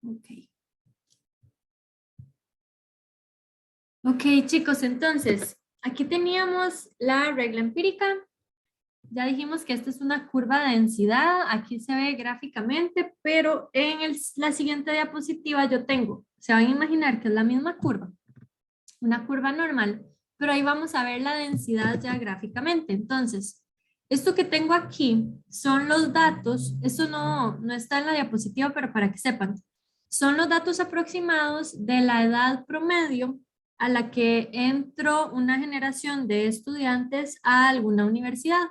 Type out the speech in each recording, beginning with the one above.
Ok. Ok, chicos, entonces, aquí teníamos la regla empírica. Ya dijimos que esta es una curva de densidad. Aquí se ve gráficamente, pero en la siguiente diapositiva yo tengo, se van a imaginar que es la misma curva, una curva normal, pero ahí vamos a ver la densidad ya gráficamente. Entonces, esto que tengo aquí son los datos, eso no está en la diapositiva, pero para que sepan, son los datos aproximados de la edad promedio a la que entró una generación de estudiantes a alguna universidad.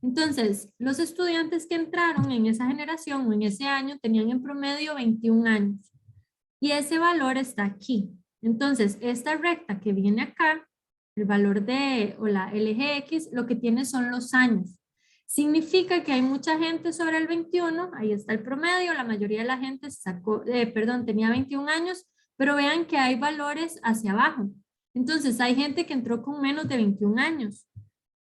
Entonces, los estudiantes que entraron en esa generación o en ese año tenían en promedio 21 años y ese valor está aquí. Entonces, esta recta que viene acá, el valor el eje X, lo que tiene son los años. Significa que hay mucha gente sobre el 21, ahí está el promedio, la mayoría de la gente tenía 21 años, pero vean que hay valores hacia abajo. Entonces, hay gente que entró con menos de 21 años.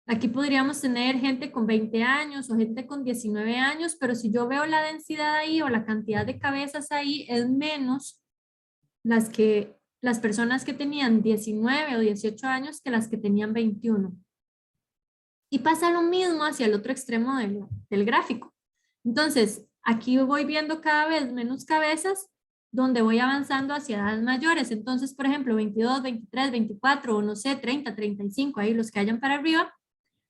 Aquí podríamos tener gente con 20 años o gente con 19 años, pero si yo veo la densidad ahí o la cantidad de cabezas ahí es menos las personas que tenían 19 o 18 años que las que tenían 21. Y pasa lo mismo hacia el otro extremo del gráfico. Entonces, aquí voy viendo cada vez menos cabezas donde voy avanzando hacia edades mayores. Entonces, por ejemplo, 22, 23, 24 o no sé, 30, 35, ahí los que hayan para arriba,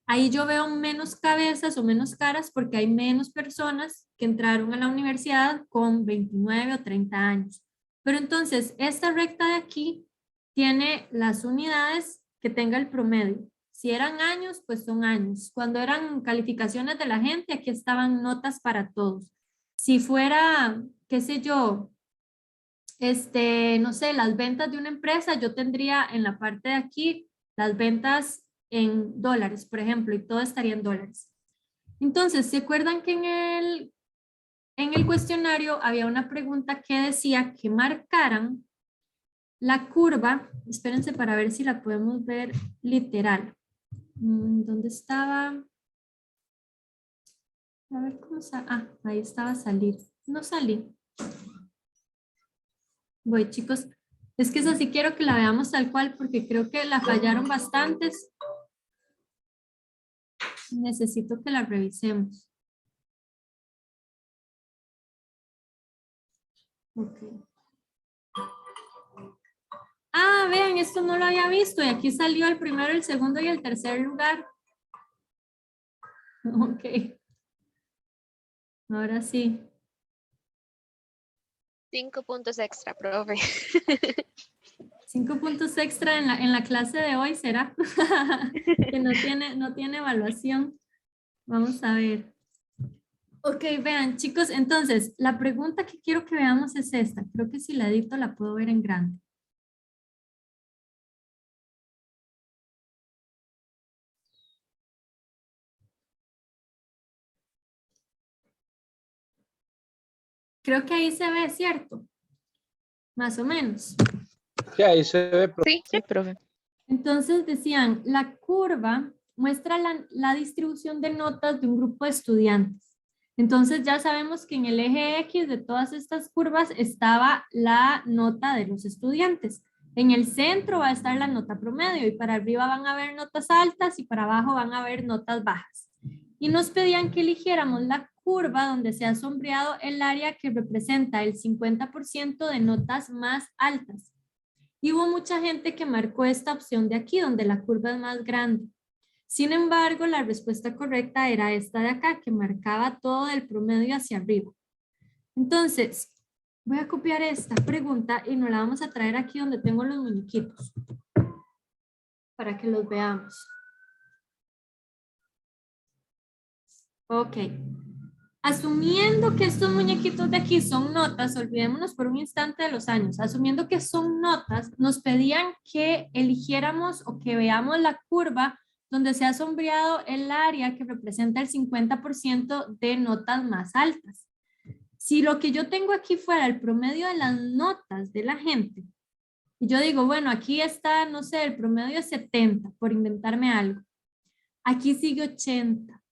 ahí yo veo menos cabezas o menos caras porque hay menos personas que entraron a la universidad con 29 o 30 años. Pero entonces, esta recta de aquí tiene las unidades que tenga el promedio. Si eran años, pues son años. Cuando eran calificaciones de la gente, aquí estaban notas para todos. Si fuera, qué sé yo, no sé, las ventas de una empresa, yo tendría en la parte de aquí las ventas en dólares, por ejemplo, y todo estaría en dólares. Entonces, ¿se acuerdan que en el cuestionario había una pregunta que decía que marcaran la curva? Espérense para ver si la podemos ver literal. ¿Dónde estaba? A ver cómo está. Ah, ahí estaba salir. No salí. Voy, chicos. Es que esa sí quiero que la veamos tal cual porque creo que la fallaron bastantes. Necesito que la revisemos. Ok. Ah, vean, esto no lo había visto y aquí salió el primero, el segundo y el tercer lugar. Ok. Ahora sí. 5 puntos extra, profe. 5 puntos extra en la clase de hoy, ¿será? Que no tiene evaluación. Vamos a ver. Ok, vean, chicos, entonces, la pregunta que quiero que veamos es esta. Creo que si la edito la puedo ver en grande. Creo que ahí se ve, ¿cierto? Más o menos. Sí, ahí se ve, profe. Sí, sí, profe. Entonces decían, la curva muestra la distribución de notas de un grupo de estudiantes. Entonces ya sabemos que en el eje X de todas estas curvas estaba la nota de los estudiantes. En el centro va a estar la nota promedio y para arriba van a haber notas altas y para abajo van a haber notas bajas. Y nos pedían que eligiéramos la curva donde se ha sombreado el área que representa el 50% de notas más altas. Y hubo mucha gente que marcó esta opción de aquí, donde la curva es más grande. Sin embargo, la respuesta correcta era esta de acá, que marcaba todo el promedio hacia arriba. Entonces, voy a copiar esta pregunta y nos la vamos a traer aquí donde tengo los muñequitos, para que los veamos. Ok. Asumiendo que estos muñequitos de aquí son notas, olvidémonos por un instante de los años, asumiendo que son notas, nos pedían que eligiéramos o que veamos la curva donde se ha sombreado el área que representa el 50% de notas más altas. Si lo que yo tengo aquí fuera el promedio de las notas de la gente, y yo digo, bueno, aquí está, no sé, el promedio es 70, por inventarme algo. Aquí sigue 80.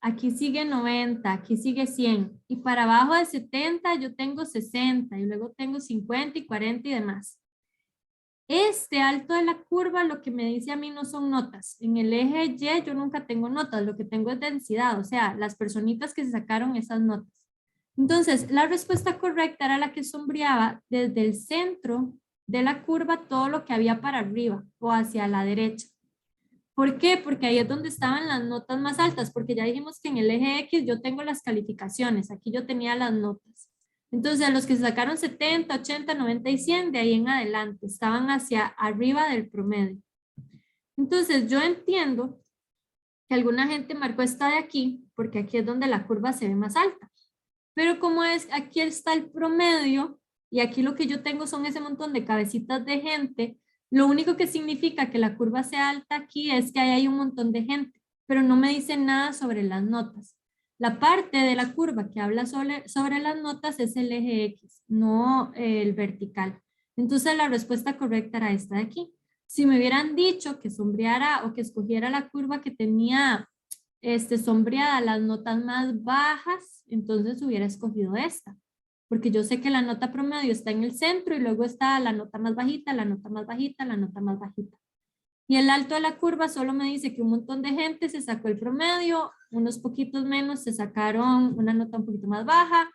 aquí sigue 90, aquí sigue 100. Y para abajo de 70 yo tengo 60 y luego tengo 50 y 40 y demás. Este alto de la curva lo que me dice a mí no son notas. En el eje Y yo nunca tengo notas, lo que tengo es densidad, o sea, las personitas que se sacaron esas notas. Entonces, la respuesta correcta era la que sombreaba desde el centro de la curva todo lo que había para arriba o hacia la derecha. ¿Por qué? Porque ahí es donde estaban las notas más altas, porque ya dijimos que en el eje X yo tengo las calificaciones, aquí yo tenía las notas. Entonces, los que sacaron 70, 80, 90 y 100, de ahí en adelante, estaban hacia arriba del promedio. Entonces, yo entiendo que alguna gente marcó esta de aquí, porque aquí es donde la curva se ve más alta. Pero como es, aquí está el promedio, y aquí lo que yo tengo son ese montón de cabecitas de gente, lo único que significa que la curva sea alta aquí es que ahí hay un montón de gente, pero no me dice nada sobre las notas. La parte de la curva que habla sobre las notas es el eje X, no el vertical. Entonces la respuesta correcta era esta de aquí. Si me hubieran dicho que sombreara o que escogiera la curva que tenía sombreada las notas más bajas, entonces hubiera escogido esta. Porque yo sé que la nota promedio está en el centro y luego está la nota más bajita, la nota más bajita, la nota más bajita. Y el alto de la curva solo me dice que un montón de gente se sacó el promedio, unos poquitos menos se sacaron una nota un poquito más baja,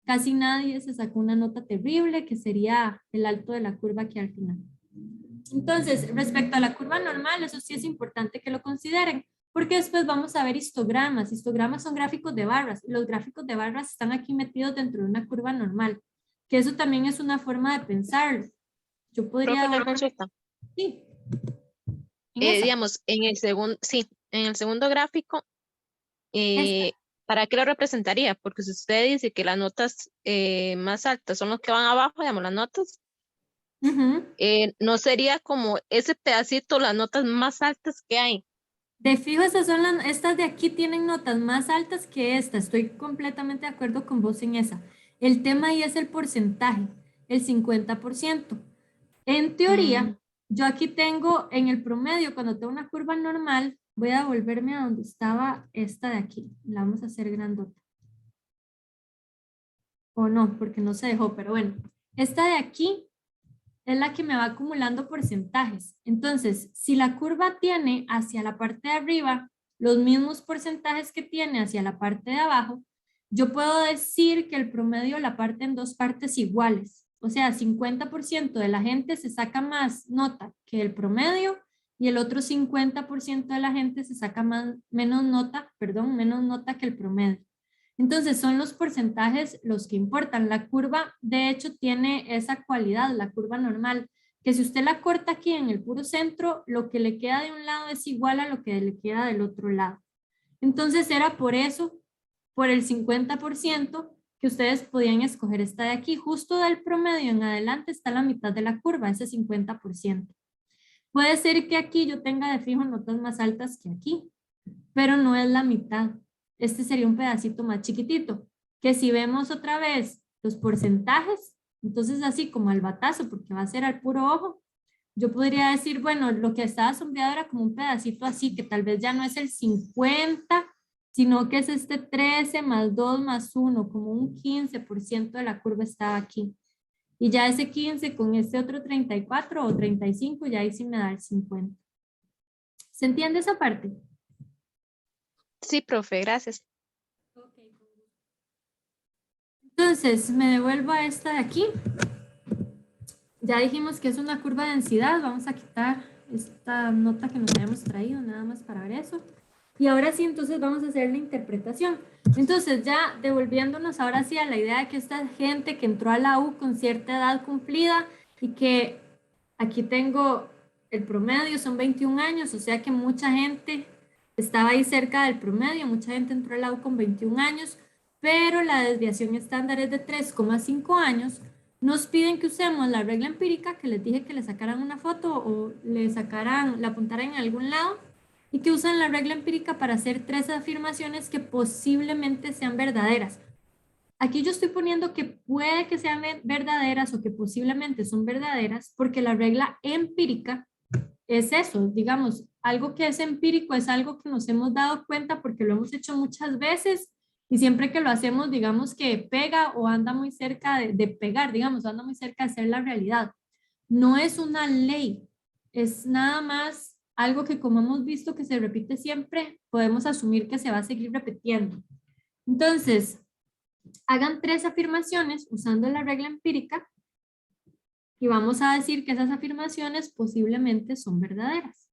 casi nadie se sacó una nota terrible, que sería el alto de la curva aquí al final. Entonces, respecto a la curva normal, eso sí es importante que lo consideren, porque después vamos a ver histogramas. Histogramas son gráficos de barras, y los gráficos de barras están aquí metidos dentro de una curva normal, que eso también es una forma de pensarlo. Yo podría... Profe, una consulta. Sí. ¿En Digamos, en el segundo, sí, en el segundo gráfico, esta? ¿para qué lo representaría? Porque si usted dice que las notas más altas son los que van abajo, digamos, las notas, Ujú. no sería como ese pedacito, las notas más altas que hay. De fijo, estas de aquí tienen notas más altas que esta. Estoy completamente de acuerdo con vos en esa. El tema ahí es el porcentaje, el 50%. En teoría, yo aquí tengo en el promedio, cuando tengo una curva normal, voy a volverme a donde estaba esta de aquí. La vamos a hacer grandota. O no, porque no se dejó, pero bueno. Esta de aquí es la que me va acumulando porcentajes. Entonces, si la curva tiene hacia la parte de arriba los mismos porcentajes que tiene hacia la parte de abajo, yo puedo decir que el promedio la parte en dos partes iguales. O sea, 50% de la gente se saca más nota que el promedio y el otro 50% de la gente se saca menos nota que el promedio. Entonces son los porcentajes los que importan. La curva, de hecho, tiene esa cualidad, la curva normal, que si usted la corta aquí en el puro centro, lo que le queda de un lado es igual a lo que le queda del otro lado. Entonces era por eso, por el 50%, que ustedes podían escoger esta de aquí. Justo del promedio en adelante está la mitad de la curva, ese 50%. Puede ser que aquí yo tenga de fijo notas más altas que aquí, pero no es la mitad. Este sería un pedacito más chiquitito, que si vemos otra vez los porcentajes, entonces así como al batazo, porque va a ser al puro ojo, yo podría decir, bueno, lo que estaba sombreado era como un pedacito así, que tal vez ya no es el 50, sino que es este 13 más 2 más 1, como un 15% de la curva estaba aquí. Y ya ese 15 con este otro 34 o 35, ya ahí sí me da el 50. ¿Se entiende esa parte? Sí, profe, gracias. Entonces, me devuelvo a esta de aquí. Ya dijimos que es una curva de densidad. Vamos a quitar esta nota que nos habíamos traído, nada más para ver eso. Y ahora sí, entonces vamos a hacer la interpretación. Entonces, ya devolviéndonos ahora sí a la idea de que esta gente que entró a la U con cierta edad cumplida y que aquí tengo el promedio, son 21 años, o sea que mucha gente estaba ahí cerca del promedio, mucha gente entró a la U con 21 años, pero la desviación estándar es de 3,5 años. Nos piden que usemos la regla empírica, que les dije que le sacaran una foto o la apuntaran en algún lado, y que usen la regla empírica para hacer 3 afirmaciones que posiblemente sean verdaderas. Aquí yo estoy poniendo que puede que sean verdaderas o que posiblemente son verdaderas, porque la regla empírica es eso, digamos, algo que es empírico es algo que nos hemos dado cuenta porque lo hemos hecho muchas veces y siempre que lo hacemos, digamos que pega o anda muy cerca de pegar, digamos, anda muy cerca de ser la realidad. No es una ley, es nada más algo que como hemos visto que se repite siempre, podemos asumir que se va a seguir repitiendo. Entonces, hagan 3 afirmaciones usando la regla empírica y vamos a decir que esas afirmaciones posiblemente son verdaderas.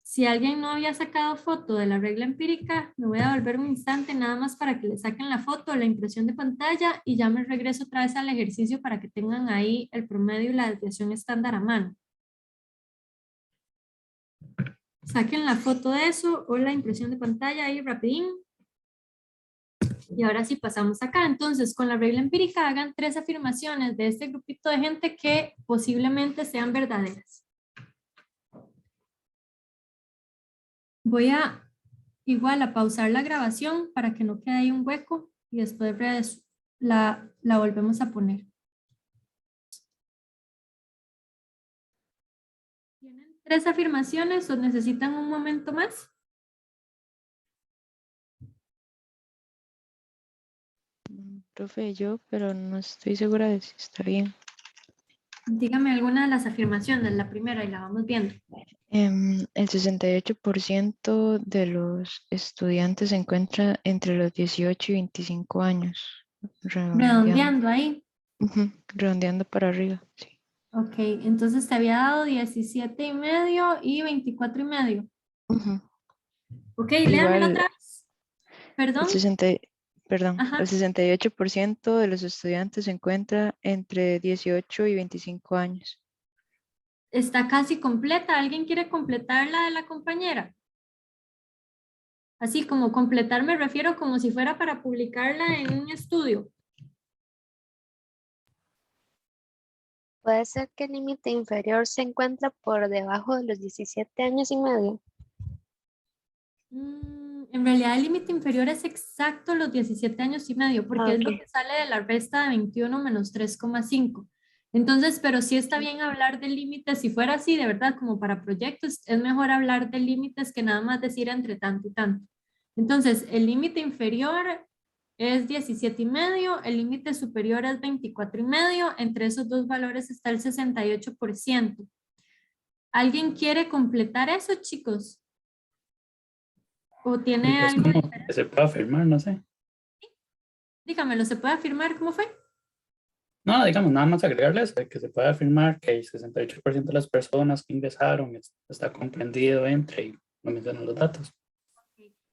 Si alguien no había sacado foto de la regla empírica, me voy a volver un instante nada más para que le saquen la foto, la impresión de pantalla y ya me regreso otra vez al ejercicio para que tengan ahí el promedio y la desviación estándar a mano. Saquen la foto de eso o la impresión de pantalla ahí rapidín. Y ahora sí pasamos acá. Entonces, con la regla empírica hagan 3 afirmaciones de este grupito de gente que posiblemente sean verdaderas. Voy a igual a pausar la grabación para que no quede ahí un hueco y después la volvemos a poner. ¿Tienen 3 afirmaciones o necesitan un momento más? Profe, yo, pero no estoy segura de si está bien. Dígame alguna de las afirmaciones, la primera y la vamos viendo. El 68% de los estudiantes se encuentra entre los 18 y 25 años. Redondeando ahí. Redondeando para arriba, sí. Ok, entonces te había dado 17,5 y 24,5. Ok, léamelo Igual, otra vez. Perdón. el 68% de los estudiantes se encuentra entre 18 y 25 años. Está casi completa. ¿Alguien quiere completar la de la compañera? Así como completar me refiero como si fuera para publicarla en un estudio. Puede ser que el límite inferior se encuentra por debajo de los 17 años y medio. En realidad el límite inferior es exacto los 17 años y medio, porque es lo que sale de la resta de 21 menos 3,5. Entonces, pero sí está bien hablar de límites. Si fuera así, de verdad, como para proyectos, es mejor hablar de límites que nada más decir entre tanto y tanto. Entonces, el límite inferior es 17,5, el límite superior es 24,5. Entre esos dos valores está el 68%. ¿Alguien quiere completar eso, chicos? ¿O tiene algo diferente? Que se pueda afirmar, no sé. Dígamelo, ¿se puede afirmar cómo fue? No, digamos, nada más agregarle eso, que se puede afirmar que el 68% de las personas que ingresaron está comprendido entre, y no mencionan los datos.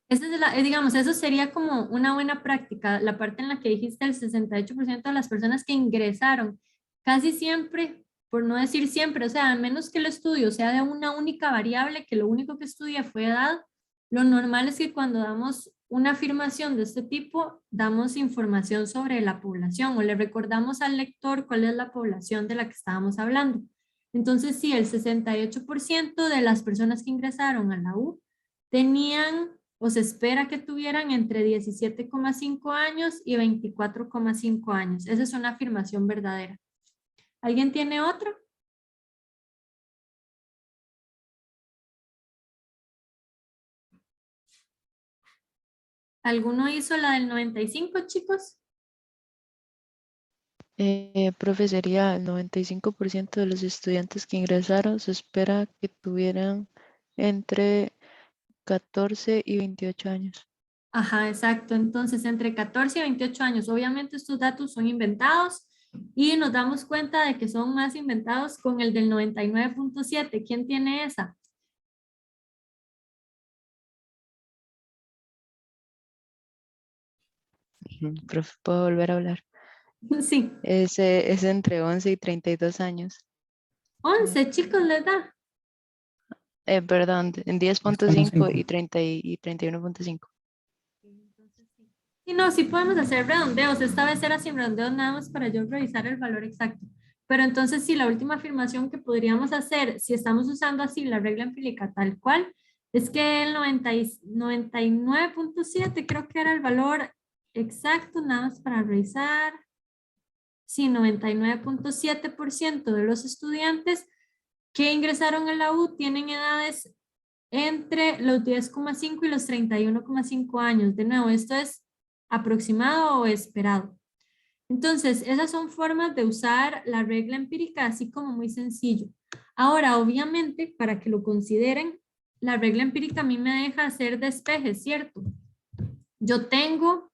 Esa es digamos, eso sería como una buena práctica, la parte en la que dijiste el 68% de las personas que ingresaron. Casi siempre, por no decir siempre, o sea, a menos que el estudio sea de una única variable, que lo único que estudia fue edad, lo normal es que cuando damos una afirmación de este tipo, damos información sobre la población o le recordamos al lector cuál es la población de la que estábamos hablando. Entonces, sí, el 68% de las personas que ingresaron a la U tenían o se espera que tuvieran entre 17,5 años y 24,5 años. Esa es una afirmación verdadera. ¿Alguien tiene otro? ¿Alguno hizo la del 95, chicos? Profe, sería el 95% de los estudiantes que ingresaron se espera que tuvieran entre 14 y 28 años. Ajá, exacto. Entonces, entre 14 y 28 años. Obviamente estos datos son inventados y nos damos cuenta de que son más inventados con el del 99,7. ¿Quién tiene esa? Profe, ¿puedo volver a hablar? Sí. Es entre 11 y 32 años. 11 chicos les da. Perdón, en 10,5 y 31,5. Sí, no, sí podemos hacer redondeos. Esta vez era sin redondeos nada más para yo revisar el valor exacto. Pero entonces sí, la última afirmación que podríamos hacer, si estamos usando así la regla empírica tal cual, es que el 99,7 creo que era el valor exacto, nada más para revisar. Sí, 99,7% de los estudiantes que ingresaron a la U tienen edades entre los 10,5 y los 31,5 años. De nuevo, esto es aproximado o esperado. Entonces, esas son formas de usar la regla empírica, así como muy sencillo. Ahora, obviamente, para que lo consideren, la regla empírica a mí me deja hacer despejes, ¿cierto? Yo tengo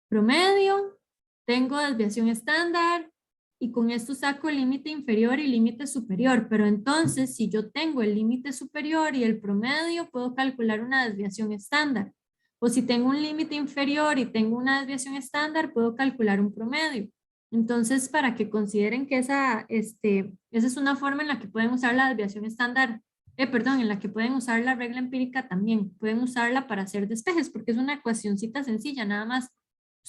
promedio, tengo desviación estándar, y con esto saco el límite inferior y límite superior. Pero entonces, si yo tengo el límite superior y el promedio, puedo calcular una desviación estándar. O si tengo un límite inferior y tengo una desviación estándar, puedo calcular un promedio. Entonces, para que consideren que esa es una forma en la que pueden usar la desviación estándar, en la que pueden usar la regla empírica también. Pueden usarla para hacer despejes, porque es una ecuacioncita sencilla, nada más.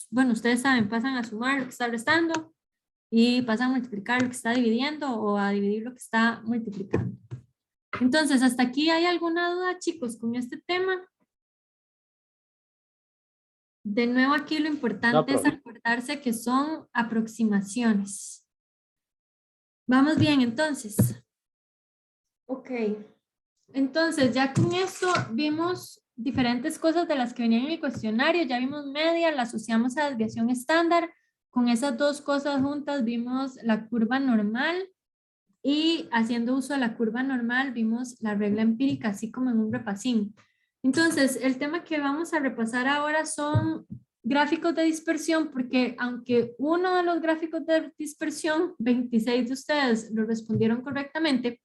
Bueno, ustedes saben, pasan a sumar lo que está restando, y pasa a multiplicar lo que está dividiendo o a dividir lo que está multiplicando. Entonces, ¿hasta aquí hay alguna duda, chicos, con este tema? De nuevo, aquí lo importante es acordarse que son aproximaciones. ¿Vamos bien, entonces? Ok. Entonces, ya con eso vimos diferentes cosas de las que venían en el cuestionario. Ya vimos media, la asociamos a desviación estándar. Con esas dos cosas juntas vimos la curva normal y haciendo uso de la curva normal vimos la regla empírica, así como en un repasín. Entonces, el tema que vamos a repasar ahora son gráficos de dispersión, porque aunque uno de los gráficos de dispersión, 26 de ustedes lo respondieron correctamente,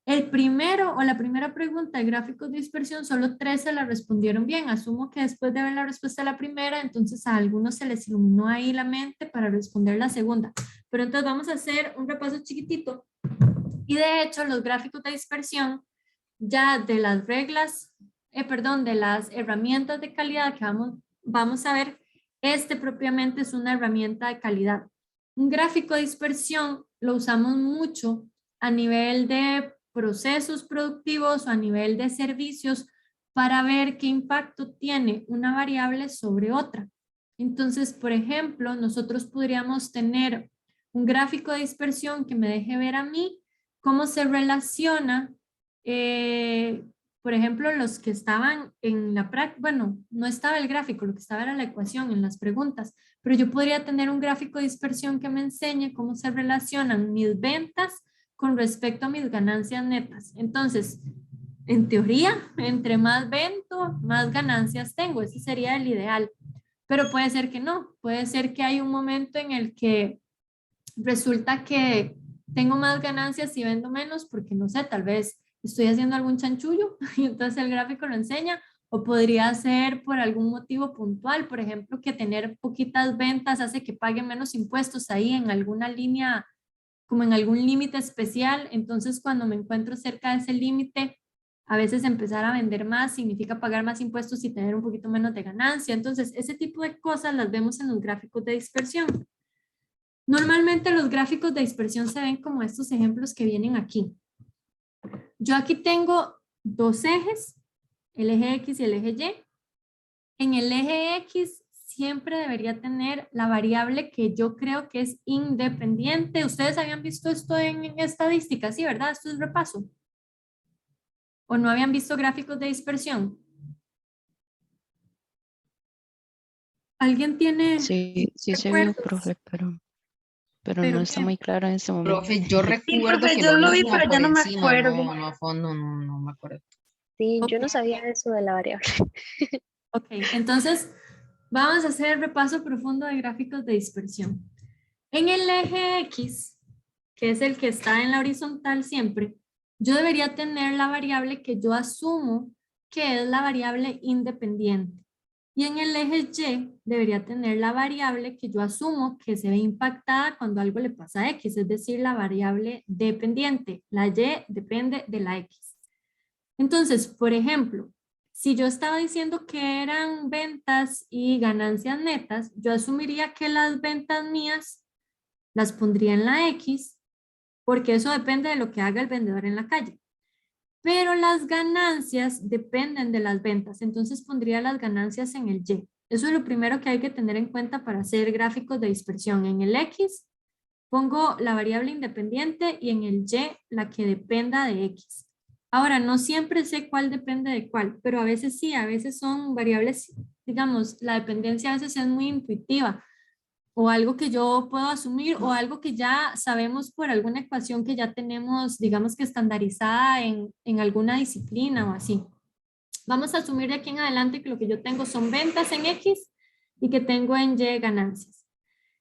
el primero o la primera pregunta de gráficos de dispersión, solo 13 la respondieron bien. Asumo que después de ver la respuesta a la primera, entonces a algunos se les iluminó ahí la mente para responder la segunda. Pero entonces vamos a hacer un repaso chiquitito. Y de hecho, los gráficos de dispersión, ya de las reglas, de las herramientas de calidad que vamos a ver, propiamente es una herramienta de calidad. Un gráfico de dispersión lo usamos mucho a nivel de procesos productivos o a nivel de servicios para ver qué impacto tiene una variable sobre otra. Entonces, por ejemplo, nosotros podríamos tener un gráfico de dispersión que me deje ver a mí cómo se relaciona, por ejemplo, los que estaban en la práctica, bueno, no estaba el gráfico, lo que estaba era la ecuación en las preguntas, pero yo podría tener un gráfico de dispersión que me enseñe cómo se relacionan mis ventas con respecto a mis ganancias netas. Entonces, en teoría, entre más vendo, más ganancias tengo. Ese sería el ideal. Pero puede ser que no. Puede ser que hay un momento en el que resulta que tengo más ganancias y vendo menos porque, no sé, tal vez estoy haciendo algún chanchullo y entonces el gráfico lo enseña. O podría ser por algún motivo puntual. Por ejemplo, que tener poquitas ventas hace que pague menos impuestos ahí en alguna línea, como en algún límite especial. Entonces, cuando me encuentro cerca de ese límite, a veces empezar a vender más significa pagar más impuestos y tener un poquito menos de ganancia. Entonces, ese tipo de cosas las vemos en los gráficos de dispersión. Normalmente los gráficos de dispersión se ven como estos ejemplos que vienen aquí. Yo aquí tengo dos ejes, el eje X y el eje Y. En el eje X siempre debería tener la variable que yo creo que es independiente. Ustedes habían visto esto en estadística, ¿sí, verdad? Esto es repaso. ¿O no habían visto gráficos de dispersión? ¿Alguien tiene? Sí, sí se vio, profe, pero no está muy claro en este momento. Profe, yo recuerdo profe, que yo lo vi, como pero por ya no me encima, acuerdo. no a fondo, no me acuerdo. Sí, yo Ok. no sabía eso de la variable. Ok, entonces vamos a hacer el repaso profundo de gráficos de dispersión. En el eje X, que es el que está en la horizontal siempre, yo debería tener la variable que yo asumo que es la variable independiente. Y en el eje Y debería tener la variable que yo asumo que se ve impactada cuando algo le pasa a X, es decir, la variable dependiente. La Y depende de la X. Entonces, por ejemplo, si yo estaba diciendo que eran ventas y ganancias netas, yo asumiría que las ventas mías las pondría en la X, porque eso depende de lo que haga el vendedor en la calle. Pero las ganancias dependen de las ventas, entonces pondría las ganancias en el Y. Eso es lo primero que hay que tener en cuenta para hacer gráficos de dispersión. En el X, pongo la variable independiente y en el y la que dependa de x. Ahora, no siempre sé cuál depende de cuál, pero a veces sí, a veces son variables, digamos, la dependencia a veces es muy intuitiva o algo que yo puedo asumir o algo que ya sabemos por alguna ecuación que ya tenemos, digamos que estandarizada en alguna disciplina o así. Vamos a asumir de aquí en adelante que lo que yo tengo son ventas en X y que tengo en Y ganancias.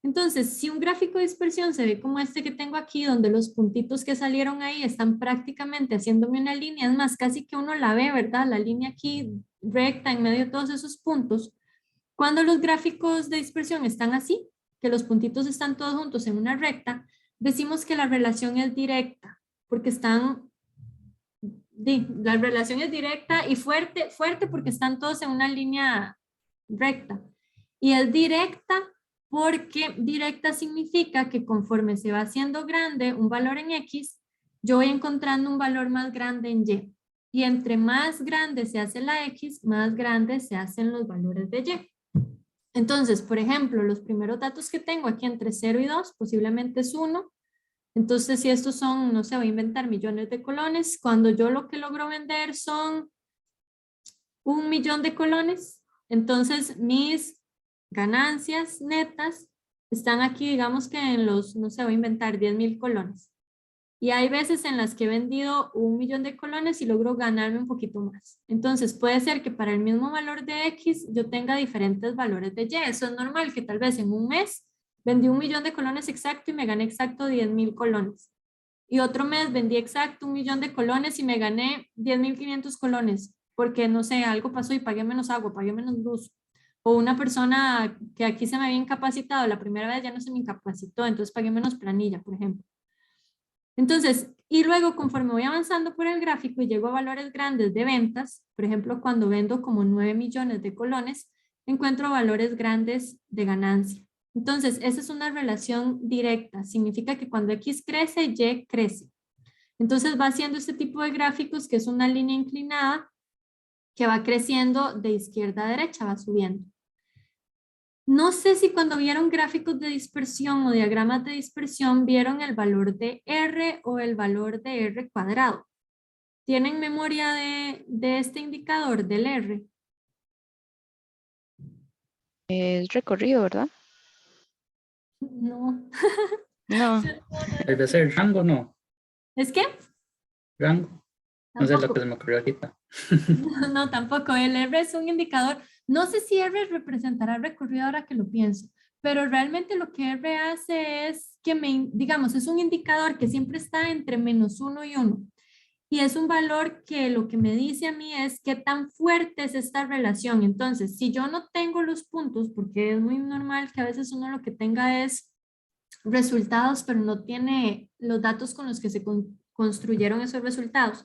Entonces, si un gráfico de dispersión se ve como este que tengo aquí, donde los puntitos que salieron ahí están prácticamente haciéndome una línea, es más, casi que uno la ve, ¿verdad? La línea aquí recta en medio de todos esos puntos. Cuando los gráficos de dispersión están así, que los puntitos están todos juntos en una recta, decimos que la relación es directa, porque la relación es directa y fuerte porque están todos en una línea recta. Y es directa porque directa significa que conforme se va haciendo grande un valor en X, yo voy encontrando un valor más grande en Y. Y entre más grande se hace la X, más grandes se hacen los valores de Y. Entonces, por ejemplo, los primeros datos que tengo aquí entre 0 y 2, posiblemente es 1. Entonces, si estos son, no sé, voy a inventar millones de colones, cuando yo lo que logro vender son 1.000.000 de colones, entonces mis ganancias netas están aquí, digamos que en los, no sé, voy a inventar 10.000 colones. Y hay veces en las que he vendido 1.000.000 de colones y logro ganarme un poquito más. Entonces puede ser que para el mismo valor de X yo tenga diferentes valores de Y. Eso es normal, que tal vez en un mes vendí 1.000.000 de colones exacto y me gané exacto 10.000 colones. Y otro mes vendí exacto 1.000.000 de colones y me gané 10.500 colones. Porque no sé, algo pasó y pagué menos agua, pagué menos luz. O una persona que aquí se me había incapacitado, la primera vez ya no se me incapacitó, entonces pagué menos planilla, por ejemplo. Entonces, y luego conforme voy avanzando por el gráfico y llego a valores grandes de ventas, por ejemplo, cuando vendo como 9 millones de colones, encuentro valores grandes de ganancia. Entonces, esa es una relación directa. Significa que cuando X crece, Y crece. Entonces va haciendo este tipo de gráficos que es una línea inclinada que va creciendo de izquierda a derecha, va subiendo. No sé si cuando vieron gráficos de dispersión o diagramas de dispersión vieron el valor de R o el valor de R cuadrado. ¿Tienen memoria de este indicador del R? Es recorrido, ¿verdad? No. No. Debe ser rango, no. ¿Es que? Rango. No sé lo Tampoco. que se me ocurrió ahorita. No, tampoco. El R es un indicador. No sé si R representará recorrido ahora que lo pienso, pero realmente lo que R hace es que digamos, es un indicador que siempre está entre -1 y 1. Y es un valor que lo que me dice a mí es qué tan fuerte es esta relación. Entonces, si yo no tengo los puntos, porque es muy normal que a veces uno lo que tenga es resultados, pero no tiene los datos con los que se construyeron esos resultados.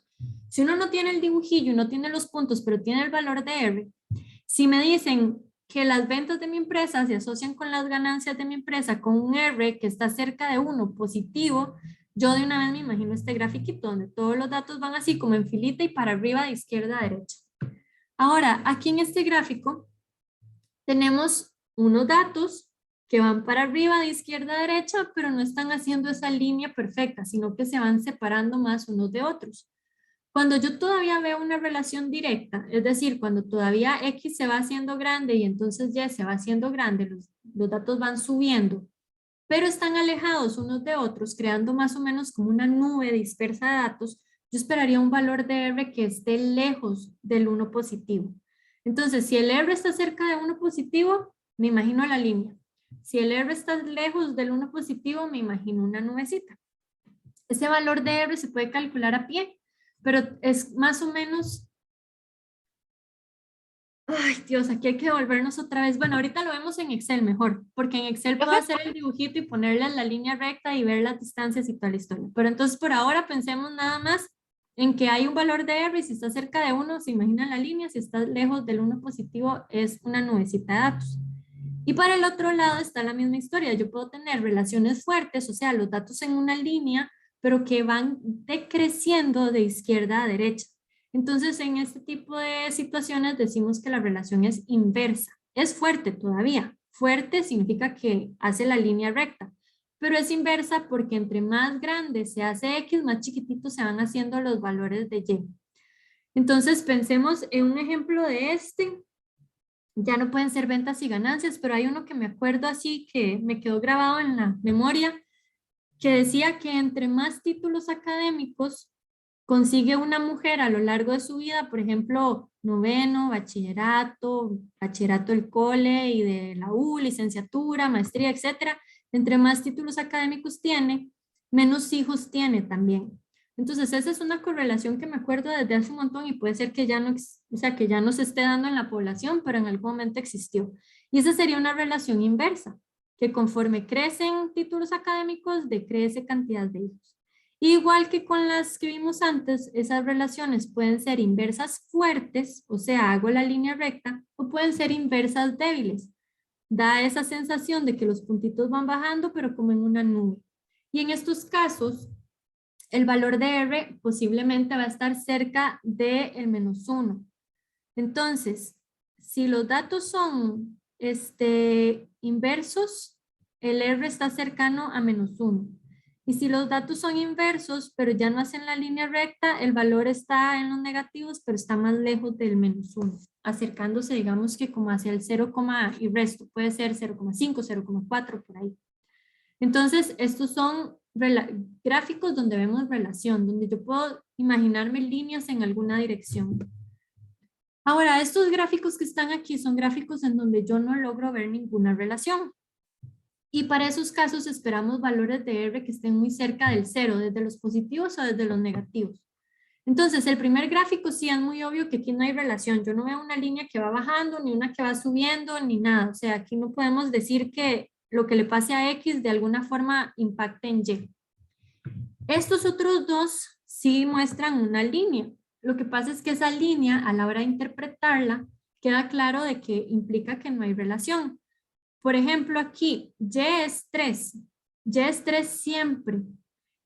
Si uno no tiene el dibujillo y no tiene los puntos, pero tiene el valor de R, si me dicen que las ventas de mi empresa se asocian con las ganancias de mi empresa con un R que está cerca de 1 positivo, yo de una vez me imagino este grafiquito donde todos los datos van así como en filita y para arriba de izquierda a derecha. Ahora, aquí en este gráfico tenemos unos datos que van para arriba de izquierda a derecha, pero no están haciendo esa línea perfecta, sino que se van separando más unos de otros. Cuando yo todavía veo una relación directa, es decir, cuando todavía X se va haciendo grande y entonces Y se va haciendo grande, los datos van subiendo, pero están alejados unos de otros, creando más o menos como una nube dispersa de datos, yo esperaría un valor de R que esté lejos del 1 positivo. Entonces, si el R está cerca de 1 positivo, me imagino la línea. Si el R está lejos del 1 positivo, me imagino una nubecita. Ese valor de R se puede calcular a pie, pero es más o menos... Ay, Dios, aquí hay que devolvernos otra vez. Bueno, ahorita lo vemos en Excel mejor, porque en Excel puedo hacer el dibujito y ponerle la línea recta y ver las distancias y toda la historia. Pero entonces por ahora pensemos nada más en que hay un valor de R y si está cerca de 1, se imagina la línea, si está lejos del 1 positivo es una nubecita de datos. Y para el otro lado está la misma historia. Yo puedo tener relaciones fuertes, o sea, los datos en una línea, pero que van decreciendo de izquierda a derecha. Entonces, en este tipo de situaciones decimos que la relación es inversa. Es fuerte todavía. Fuerte significa que hace la línea recta, pero es inversa porque entre más grande se hace X, más chiquititos se van haciendo los valores de Y. Entonces pensemos en un ejemplo de este. Ya no pueden ser ventas y ganancias, pero hay uno que me acuerdo así que me quedó grabado en la memoria, que decía que entre más títulos académicos consigue una mujer a lo largo de su vida, por ejemplo, noveno, bachillerato, bachillerato del cole y de la U, licenciatura, maestría, etcétera, entre más títulos académicos tiene, menos hijos tiene también. Entonces, esa es una correlación que me acuerdo desde hace un montón y puede ser que ya no, o sea, que ya no se esté dando en la población, pero en algún momento existió. Y esa sería una relación inversa, que conforme crecen títulos académicos, decrece cantidad de hijos. Igual que con las que vimos antes, esas relaciones pueden ser inversas fuertes, o sea, hago la línea recta, o pueden ser inversas débiles. Da esa sensación de que los puntitos van bajando, pero como en una nube. Y en estos casos, el valor de R posiblemente va a estar cerca del -1. Entonces, si los datos son inversos, el R está cercano a -1. Y si los datos son inversos, pero ya no hacen la línea recta, el valor está en los negativos, pero está más lejos del -1, acercándose, digamos que como hacia el 0, y resto, puede ser 0,5, 0,4, por ahí. Entonces, estos son gráficos donde vemos relación, donde yo puedo imaginarme líneas en alguna dirección. Ahora, estos gráficos que están aquí son gráficos en donde yo no logro ver ninguna relación. Y para esos casos esperamos valores de R que estén muy cerca del 0, desde los positivos o desde los negativos. Entonces, el primer gráfico sí es muy obvio que aquí no hay relación. Yo no veo una línea que va bajando, ni una que va subiendo, ni nada. O sea, aquí no podemos decir que lo que le pase a X de alguna forma impacte en Y. Estos otros dos sí muestran una línea. Lo que pasa es que esa línea, a la hora de interpretarla, queda claro de que implica que no hay relación. Por ejemplo, aquí, Y es 3. Y es 3 siempre.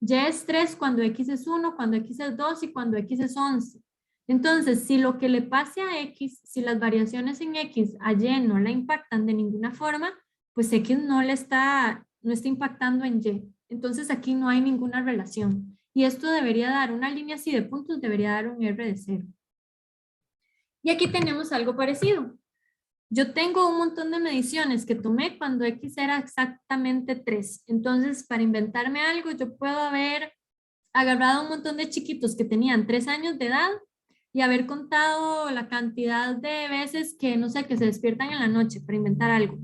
Y es 3 cuando X es 1, cuando X es 2 y cuando X es 11. Entonces, si lo que le pase a X, si las variaciones en X a Y no la impactan de ninguna forma, pues X no está impactando en Y. Entonces aquí no hay ninguna relación. Y esto debería dar una línea así de puntos, debería dar un R de 0. Y aquí tenemos algo parecido. Yo tengo un montón de mediciones que tomé cuando X era exactamente 3. Entonces, para inventarme algo, yo puedo haber agarrado un montón de chiquitos que tenían 3 años de edad y haber contado la cantidad de veces que, no sé, que se despiertan en la noche para inventar algo.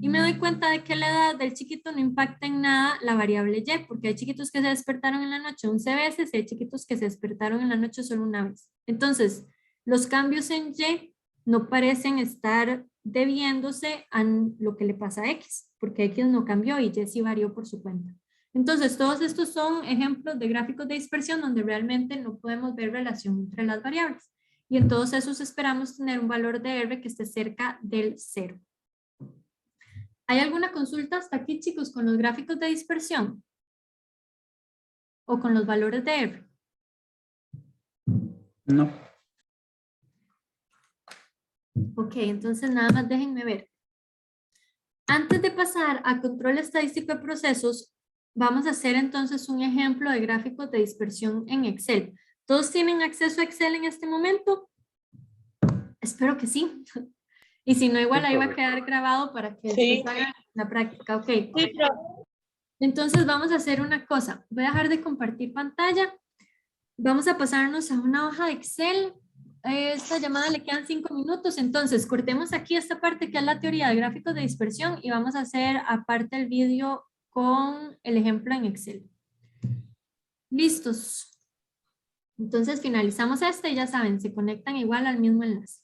Y me doy cuenta de que la edad del chiquito no impacta en nada la variable Y, porque hay chiquitos que se despertaron en la noche 11 veces y hay chiquitos que se despertaron en la noche solo una vez. Entonces, los cambios en Y no parecen estar debiéndose a lo que le pasa a X, porque X no cambió y Y sí varió por su cuenta. Entonces, todos estos son ejemplos de gráficos de dispersión donde realmente no podemos ver relación entre las variables. Y en todos esos esperamos tener un valor de R que esté cerca del 0. ¿Hay alguna consulta hasta aquí, chicos, con los gráficos de dispersión? ¿O con los valores de R? No. Ok, entonces nada más déjenme ver. Antes de pasar a control estadístico de procesos, vamos a hacer entonces un ejemplo de gráficos de dispersión en Excel. ¿Todos tienen acceso a Excel en este momento? Espero que sí. Y si no, igual ahí va a quedar grabado para que después hagan la práctica. Ok. Sí, Entonces vamos a hacer una cosa. Voy a dejar de compartir pantalla. Vamos a pasarnos a una hoja de Excel. Esta llamada le quedan 5 minutos. Entonces cortemos aquí esta parte que es la teoría de gráficos de dispersión y vamos a hacer aparte el vídeo con el ejemplo en Excel. ¿Listos? Entonces finalizamos este y ya saben, se conectan igual al mismo enlace.